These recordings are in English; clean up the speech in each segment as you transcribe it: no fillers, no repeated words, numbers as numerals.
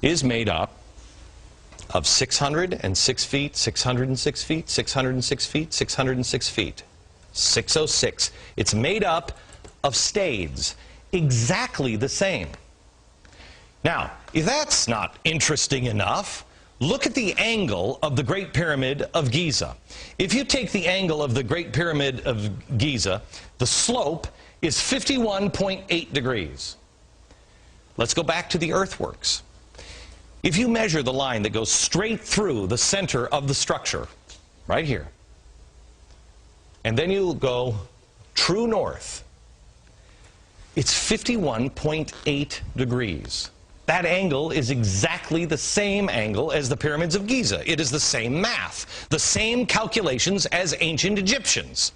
is made up of 606 feet, 606 feet, 606 feet, 606 feet. 606. It's made up of stades, exactly the same. Now, if that's not interesting enough, look at the angle of the Great Pyramid of Giza. If you take the angle of the Great Pyramid of Giza, the slope is 51.8 degrees. Let's go back to the earthworks. If you measure the line that goes straight through the center of the structure, right here, and then you go true north, it's 51.8 degrees. That angle is exactly the same angle as the pyramids of Giza. It is the same math, the same calculations as ancient Egyptians.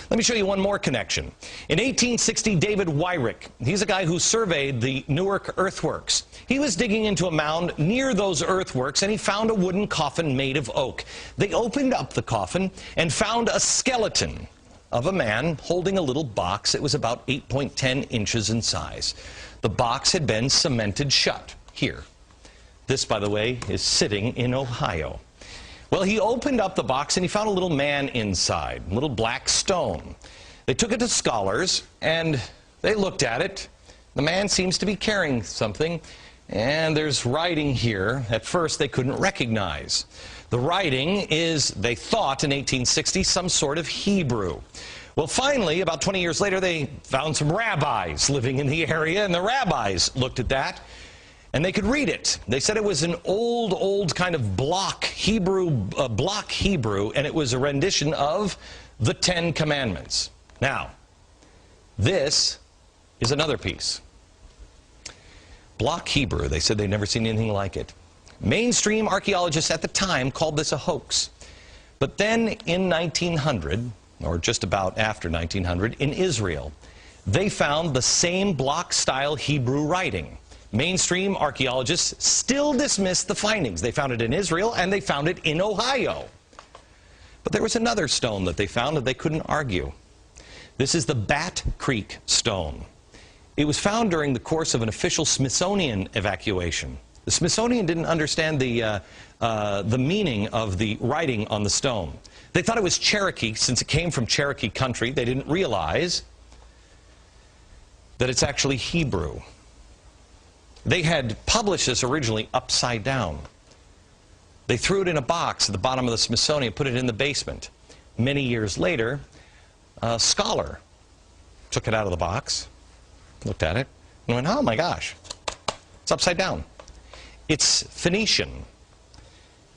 Let me show you one more connection. In 1860, David Wyrick, he's a guy who surveyed the Newark earthworks. He was digging into a mound near those earthworks, and he found a wooden coffin made of oak. They opened up the coffin and found a skeleton of a man holding a little box. It was about 8.10 inches in size. The box had been cemented shut here. This, by the way, is sitting in Ohio. Well, he opened up the box and he found a little man inside, a little black stone. They took it to scholars and they looked at it. The man seems to be carrying something, and there's writing here. At first they couldn't recognize. The writing is, they thought in 1860, some sort of Hebrew. Well, finally, about 20 years later, they found some rabbis living in the area, and the rabbis looked at that, and they could read it. They said it was an old kind of block Hebrew, and it was a rendition of the Ten Commandments. Now, this is another piece. Block Hebrew, they said they'd never seen anything like it. Mainstream archaeologists at the time called this a hoax. But then in 1900, or just about after 1900, in Israel, they found the same block-style Hebrew writing. Mainstream archaeologists still dismissed the findings. They found it in Israel, and they found it in Ohio. But there was another stone that they found that they couldn't argue. This is the Bat Creek stone. It was found during the course of an official Smithsonian evacuation. The Smithsonian didn't understand the meaning of the writing on the stone. They thought it was Cherokee, since it came from Cherokee country. They didn't realize that it's actually Hebrew. They had published this originally upside down. They threw it in a box at the bottom of the Smithsonian, put it in the basement. Many years later, a scholar took it out of the box, looked at it, and went, oh my gosh, it's upside down. It's Phoenician,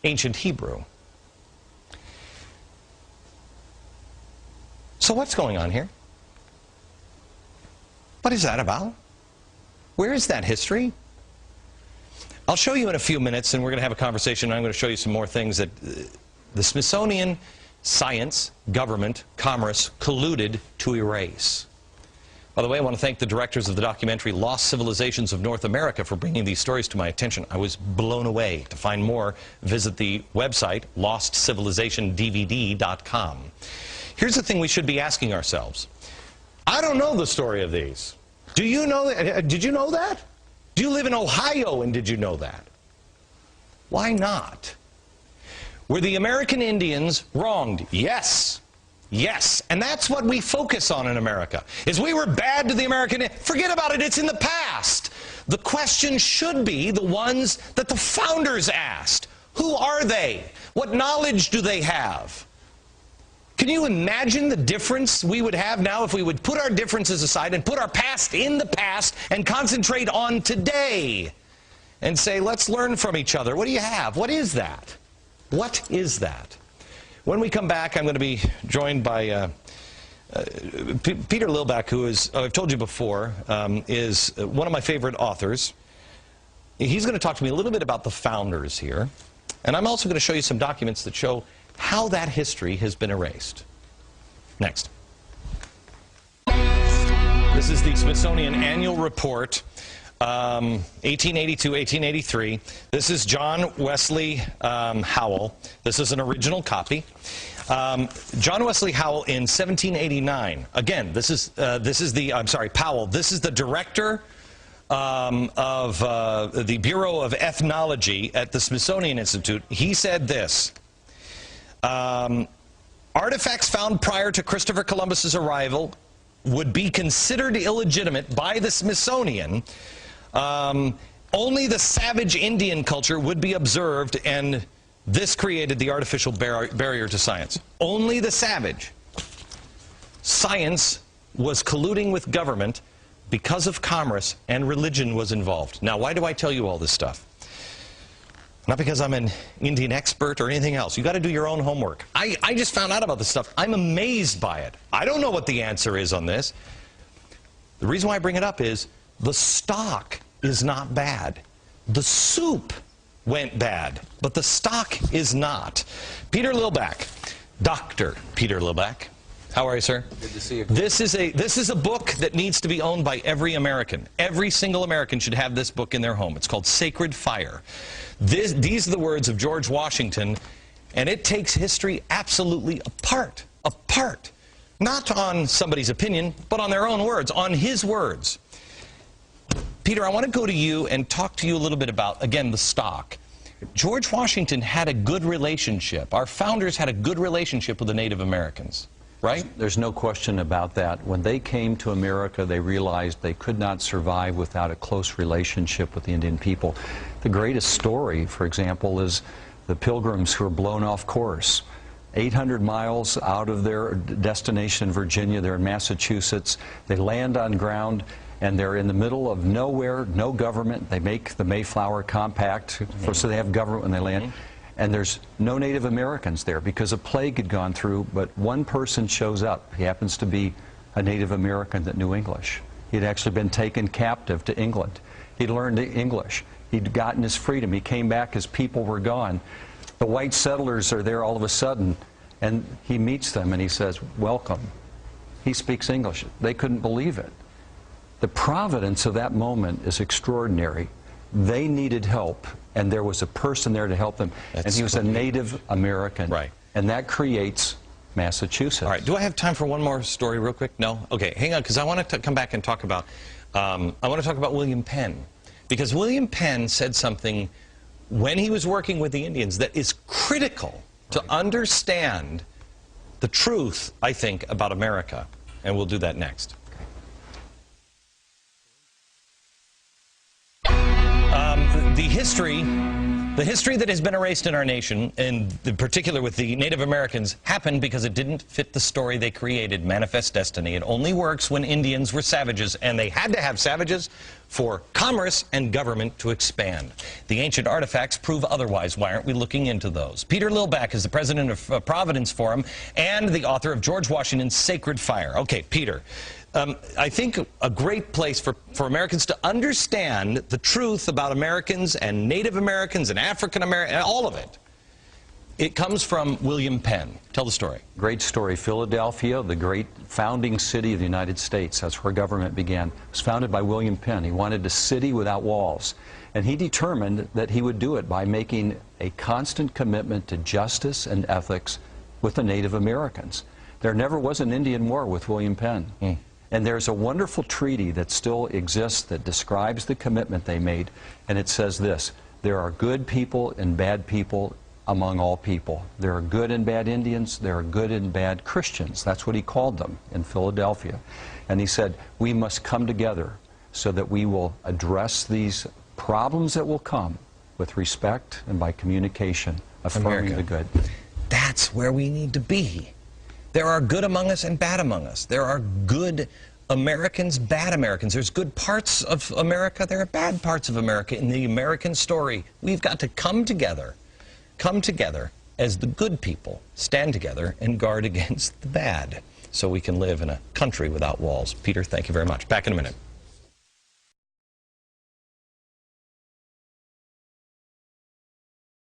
ancient Hebrew. So what's going on here? What is that about? Where is that history? I'll show you in a few minutes, and we're going to have a conversation. I'm going to show you some more things that the Smithsonian, science, government, commerce colluded to erase. By the way, I want to thank the directors of the documentary Lost Civilizations of North America for bringing these stories to my attention. I was blown away. To find more, visit the website lostcivilizationdvd.com. Here's the thing we should be asking ourselves. I don't know the story of these. Do you know that? Did you know that? Do you live in Ohio, and did you know that? Why not? Were the American Indians wronged? Yes. Yes. And that's what we focus on in America, is we were bad to the American Indians. Forget about it. It's in the past. The question should be the ones that the founders asked. Who are they? What knowledge do they have? Can you imagine the difference we would have now if we would put our differences aside and put our past in the past and concentrate on today and say, let's learn from each other. What do you have? What is that? What is that? When we come back, I'm going to be joined by Peter Lillback, who is, I've told you before, is one of my favorite authors. He's going to talk to me a little bit about the founders here. And I'm also going to show you some documents that show how that history has been erased. Next. This is the Smithsonian Annual Report, 1882-1883. This is John Wesley Howell. This is an original copy. John Wesley Howell in 1789. Again, Powell. This is the director of the Bureau of Ethnology at the Smithsonian Institute, he said this: artifacts found prior to Christopher Columbus's arrival would be considered illegitimate by the Smithsonian. Only the savage Indian culture would be observed, and this created the artificial barrier to science. Only the savage. Science was colluding with government because of commerce, and religion was involved. Now, why do I tell you all this stuff? Not because I'm an Indian expert or anything else. You got to do your own homework. I just found out about this stuff. I'm amazed by it. I don't know what the answer is on this. The reason why I bring it up is the stock is not bad. The soup went bad, but the stock is not. Peter Lillback, Dr. Peter Lillback. How are you, sir? Good to see you. This is a book that needs to be owned by every American. Every single American should have this book in their home. It's called Sacred Fire. These are the words of George Washington, and it takes history absolutely apart. Apart. Not on somebody's opinion, but on their own words, on his words. Peter, I want to go to you and talk to you a little bit about, again, the stock. George Washington had a good relationship. Our founders had a good relationship with the Native Americans. Right? There's no question about that. When they came to America, they realized they could not survive without a close relationship with the Indian people. The greatest story, for example, is the Pilgrims who were blown off course. 800 miles out of their destination in Virginia, they're in Massachusetts. They land on ground, and they're in the middle of nowhere, no government. They make the Mayflower Compact, so they have government when they land. And there's no Native Americans there because a plague had gone through, but one person shows up. He happens to be a Native American that knew English. He'd actually been taken captive to England. He'd learned English. He'd gotten his freedom. He came back, his people were gone. The white settlers are there all of a sudden, and he meets them and he says, "Welcome." He speaks English. They couldn't believe it. The providence of that moment is extraordinary. They needed help, and there was a person there to help them. And he was a Native American. Right. And that creates Massachusetts. All right. Do I have time for one more story real quick? No? Okay. Hang on, because I want to come back and talk about, William Penn. Because William Penn said something when he was working with the Indians that is critical to understand the truth, I think, about America. And we'll do that next. The history that has been erased in our nation, in particular with the Native Americans, happened because it didn't fit the story they created, Manifest Destiny. It only works when Indians were savages, and they had to have savages for commerce and government to expand. The ancient artifacts prove otherwise. Why aren't we looking into those? Peter Lillback is the president of Providence Forum and the author of George Washington's Sacred Fire. Okay, Peter. I think a great place for Americans to understand the truth about Americans and Native Americans and African Americans, all of it, it comes from William Penn. Tell the story. Great story. Philadelphia, the great founding city of the United States. That's where government began. It was founded by William Penn. He wanted a city without walls. And he determined that he would do it by making a constant commitment to justice and ethics with the Native Americans. There never was an Indian war with William Penn. And there's a wonderful treaty that still exists that describes the commitment they made, and it says this: there are good people and bad people among all people. There are good and bad Indians, there are good and bad Christians. That's what he called them in Philadelphia. And he said, we must come together so that we will address these problems that will come with respect and by communication, affirming the good. That's where we need to be. There are good among us and bad among us. There are good Americans, bad Americans. There's good parts of America. There are bad parts of America in the American story. We've got to come together as the good people, stand together and guard against the bad, so we can live in a country without walls. Peter, thank you very much. Back in a minute.